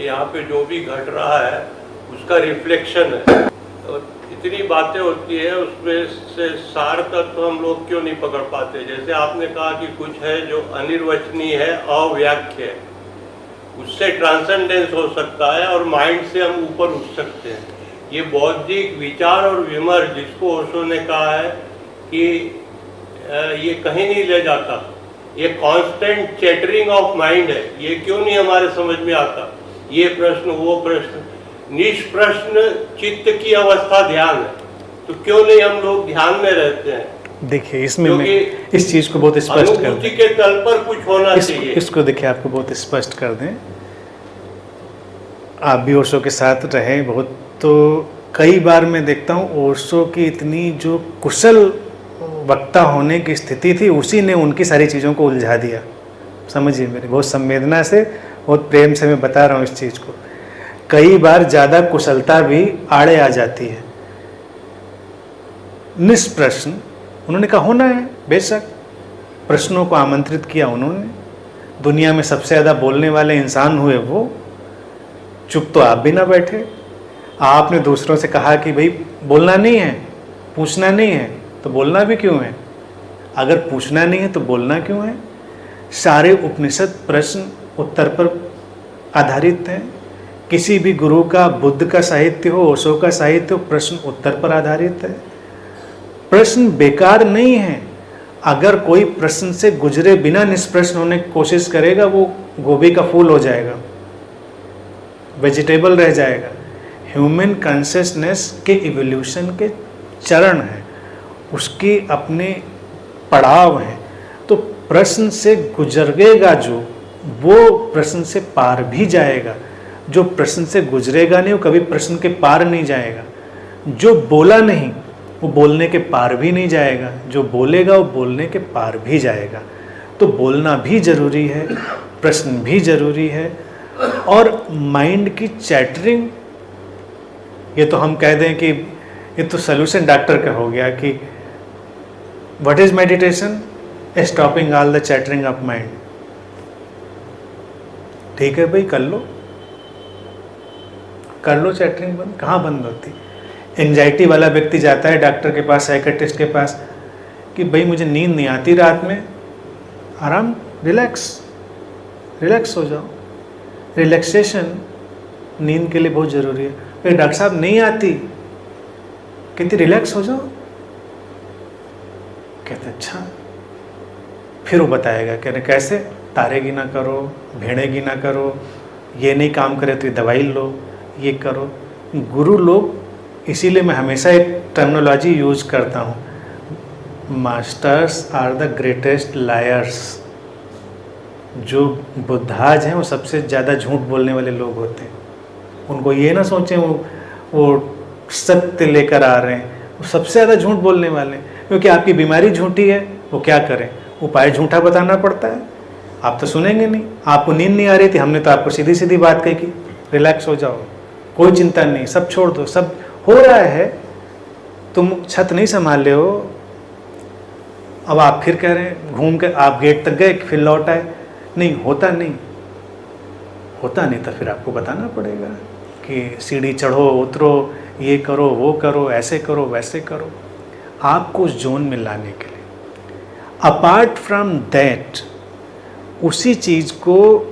यहाँ पे जो भी घट रहा है उसका रिफ्लेक्शन है। और इतनी बातें होती है उसमें से सार तत्व हम लोग क्यों नहीं पकड़ पाते। जैसे आपने कहा कि कुछ है जो अनिर्वचनीय है, अव्याख्य है, उससे ट्रांसेंडेंस हो सकता है और माइंड से हम ऊपर उठ सकते हैं। ये बौद्धिक विचार और विमर्श जिसको ओशो ने कहा है कि ये कहीं नहीं ले जाता, ये कांस्टेंट चैटरिंग ऑफ माइंड है, ये क्यों नहीं हमारे समझ में आता। ये प्रश्न वो प्रश्न, निष्प्रश्न चित्त की अवस्था ध्यान है, तो क्यों नहीं हम लोग ध्यान में रहते हैं। देखिए इसमें मैं इस चीज को बहुत स्पष्ट कर अनुभूति के तल पर कुछ होना चाहिए। इसको देखिए आपको बहुत स्पष्ट कर दें, आप भी ओशो के साथ रहे बहुत, तो कई बार मैं देखता हूँ ओशो की इतनी जो कुशल वक्ता होने की स्थिति थी, उसी ने उनकी सारी चीज़ों को उलझा दिया। समझिए, मेरी बहुत संवेदना से, बहुत प्रेम से मैं बता रहा हूँ इस चीज़ को। कई बार ज़्यादा कुशलता भी आड़े आ जाती है। निष्प्रश्न उन्होंने कहा होना है, बेशक प्रश्नों को आमंत्रित किया उन्होंने, दुनिया में सबसे ज़्यादा बोलने वाले इंसान हुए वो, चुप तो आप भी ना बैठे। आपने दूसरों से कहा कि भाई बोलना नहीं है, पूछना नहीं है, तो बोलना भी क्यों है। अगर पूछना नहीं है तो बोलना क्यों है। सारे उपनिषद प्रश्न उत्तर पर आधारित हैं। किसी भी गुरु का, बुद्ध का साहित्य हो, ओशो का साहित्य हो, प्रश्न उत्तर पर आधारित है। प्रश्न बेकार नहीं है। अगर कोई प्रश्न से गुजरे बिना निष्प्रश्न होने की कोशिश करेगा, वो गोभी का फूल हो जाएगा, वेजिटेबल रह जाएगा। ह्यूमन कॉन्शियसनेस के इवोल्यूशन के चरण हैं, उसकी अपने पड़ाव हैं। तो प्रश्न से गुजरेगा जो, वो प्रश्न से पार भी जाएगा। जो प्रश्न से गुजरेगा नहीं, वो कभी प्रश्न के पार नहीं जाएगा। जो बोला नहीं, वो बोलने के पार भी नहीं जाएगा। जो बोलेगा, वो बोलने के पार भी जाएगा। तो बोलना भी जरूरी है, प्रश्न भी जरूरी है। और माइंड की चैटरिंग, ये तो हम कह दें कि ये तो सोल्यूशन डॉक्टर का हो गया कि what is meditation, stopping all the chattering of mind. ठीक है भाई, कर लो चैटरिंग बंद। कहाँ बंद होती। एंजाइटी वाला व्यक्ति जाता है डॉक्टर के पास, साइकेट्रिस्ट के पास, कि भाई मुझे नींद नहीं आती रात में, आराम, रिलैक्स हो जाओ। रिलैक्सेशन नींद के लिए बहुत ज़रूरी है। फिर डॉक्टर साहब नहीं आती, कहती रिलैक्स हो जाओ। कहते अच्छा। फिर वो बताएगा, कह रहे कैसे, तारे गिना करो, भेड़े गिना करो, ये नहीं काम करे तो ये दवाई लो, ये करो। गुरु लोग, इसीलिए मैं हमेशा एक टर्मिनोलॉजी यूज करता हूँ, masters are the greatest liars. जो बुद्धाज हैं वो सबसे ज़्यादा झूठ बोलने वाले लोग होते हैं। उनको ये ना सोचें वो सत्य लेकर आ रहे हैं, वो सबसे ज़्यादा झूठ बोलने वाले हैं। क्योंकि आपकी बीमारी झूठी है, वो क्या करें, उपाय झूठा बताना पड़ता है। आप तो सुनेंगे नहीं। आपको नींद नहीं आ रही थी, हमने तो आपको सीधी सीधी बात कही कि रिलैक्स हो जाओ, कोई चिंता नहीं, सब छोड़ दो, सब हो रहा है, तुम छत नहीं संभाले हो। अब आप फिर कह रहे हैं, घूम के आप गेट तक गए, फिर लौट आए, नहीं होता नहीं तो फिर आपको बताना पड़ेगा कि सीढ़ी चढ़ो, उतरो, ये करो, वो करो, ऐसे करो, वैसे करो, आपको उस जोन में लाने के लिए। अपार्ट फ्रॉम दैट, उसी चीज़ को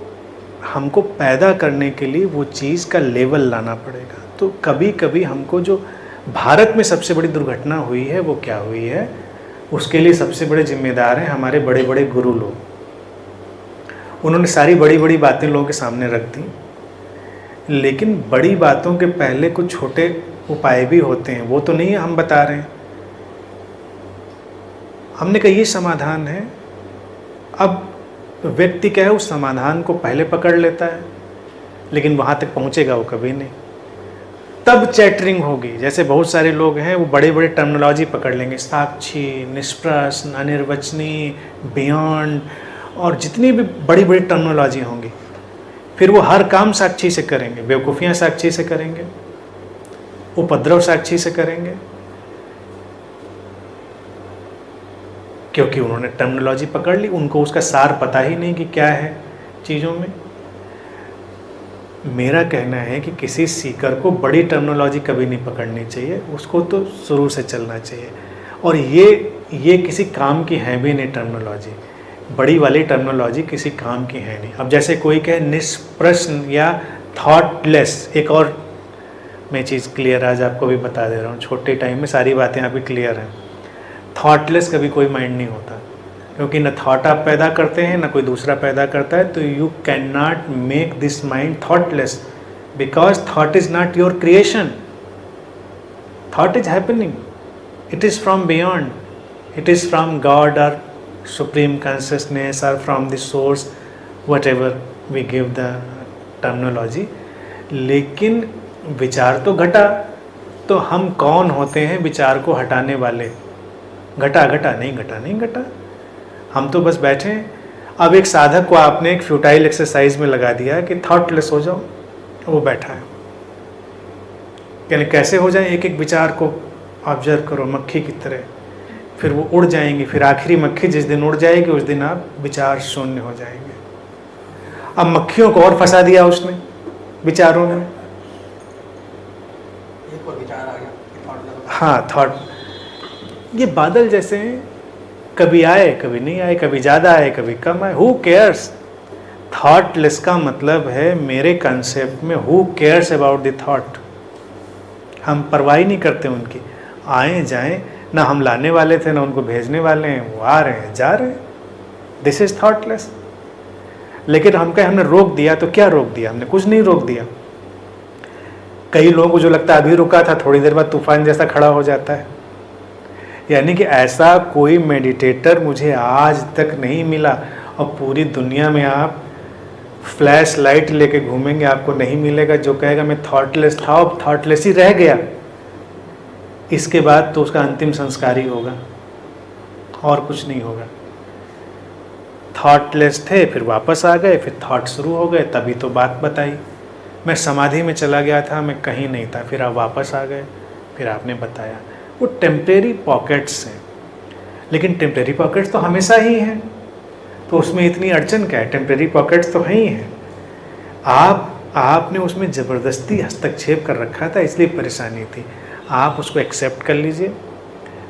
हमको पैदा करने के लिए वो चीज़ का लेवल लाना पड़ेगा। तो कभी कभी हमको जो भारत में सबसे बड़ी दुर्घटना हुई है वो क्या हुई है, उसके लिए सबसे बड़े जिम्मेदार हैं हमारे बड़े बड़े गुरु लोग। उन्होंने सारी बड़ी बड़ी बातें लोगों के सामने रख दी, लेकिन बड़ी बातों के पहले कुछ छोटे उपाय भी होते हैं, वो तो नहीं है हम बता रहे हैं। हमने कहा ये समाधान है। अब व्यक्ति क्या है, उस समाधान को पहले पकड़ लेता है, लेकिन वहाँ तक पहुँचेगा वो कभी नहीं। तब चैटरिंग होगी। जैसे बहुत सारे लोग हैं, वो बड़े बड़े टर्मिनोलॉजी पकड़ लेंगे, साक्षी, निष्प्रश्न, अनिर्वचनीय, बियॉन्ड, और जितनी भी बड़ी बड़ी टर्मिनोलॉजी होंगी, फिर वो हर काम साक्षी से करेंगे। बेवकूफ़ियाँ साक्षी से करेंगे, उपद्रव साक्षी से करेंगे, क्योंकि उन्होंने टर्मिनोलॉजी पकड़ ली, उनको उसका सार पता ही नहीं कि क्या है चीज़ों में। मेरा कहना है कि किसी सीकर को बड़ी टर्मिनोलॉजी कभी नहीं पकड़नी चाहिए, उसको तो शुरू से चलना चाहिए। और ये किसी काम की है भी नहीं टर्मिनोलॉजी, बड़ी वाली टर्मिनोलॉजी किसी काम की है नहीं। अब जैसे कोई कहे निष्प्रश्न या थॉटलेस, एक और मैं चीज़ क्लियर आज आपको भी बता दे रहा हूँ, छोटे टाइम में सारी बातें अभी क्लियर हैं। थॉटलेस कभी कोई माइंड नहीं होता, क्योंकि न थॉट आप पैदा करते हैं न कोई दूसरा पैदा करता है। तो you can not make this mind thoughtless, because thought is not your creation. Thought is happening, it is from beyond, it is from God और सुप्रीम कॉन्शियसनेस और from the source, whatever we give the terminology. लेकिन विचार तो घटा, तो हम कौन होते हैं विचार को हटाने वाले? घटा नहीं घटा, हम तो बस बैठे हैं। अब एक साधक को आपने एक फ्यूटाइल एक्सरसाइज में लगा दिया कि थॉटलेस हो जाओ, वो बैठा है। यानी कैसे हो जाए? एक एक विचार को ऑब्जर्व करो मक्खी की तरह, फिर वो उड़ जाएंगे, फिर आखिरी मक्खी जिस दिन उड़ जाएगी उस दिन आप विचार शून्य हो जाएंगे। अब मक्खियों को और फंसा दिया उसने विचारों में। एक और विचार आ गया, हाँ, थॉट ये बादल जैसे हैं, कभी आए कभी नहीं आए, कभी ज़्यादा आए कभी कम आए, हु केयर्स? थॉटलेस का मतलब है मेरे कंसेप्ट में who cares about the thought. हम परवाही नहीं करते उनकी, आए जाएं, ना हम लाने वाले थे ना उनको भेजने वाले हैं, वो आ रहे हैं जा रहे हैं, दिस इज थॉटलेस। लेकिन हम कहें हमने रोक दिया, तो क्या रोक दिया? हमने कुछ नहीं रोक दिया। कई लोगों को जो लगता है अभी रुका था, थोड़ी देर बाद तूफान जैसा खड़ा हो जाता है। यानी कि ऐसा कोई मेडिटेटर मुझे आज तक नहीं मिला, और पूरी दुनिया में आप फ्लैश लाइट लेके घूमेंगे आपको नहीं मिलेगा जो कहेगा मैं थॉटलेस था और थॉटलेस ही रह गया। इसके बाद तो उसका अंतिम संस्कार ही होगा और कुछ नहीं होगा। थॉटलेस थे, फिर वापस आ गए, फिर थॉट शुरू हो गए, तभी तो बात बताई। मैं समाधि में चला गया था, मैं कहीं नहीं था, फिर आप वापस आ गए, फिर आपने बताया। वो टेम्परेरी पॉकेट्स हैं, लेकिन टेम्परेरी पॉकेट्स तो हमेशा ही हैं, तो उसमें इतनी अड़चन क्या है? टेम्परेरी पॉकेट्स तो हैं ही हैं। आपने उसमें ज़बरदस्ती हस्तक्षेप कर रखा था, इसलिए परेशानी थी। आप उसको एक्सेप्ट कर लीजिए,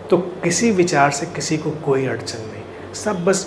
तो किसी विचार से किसी को कोई अड़चन नहीं, सब बस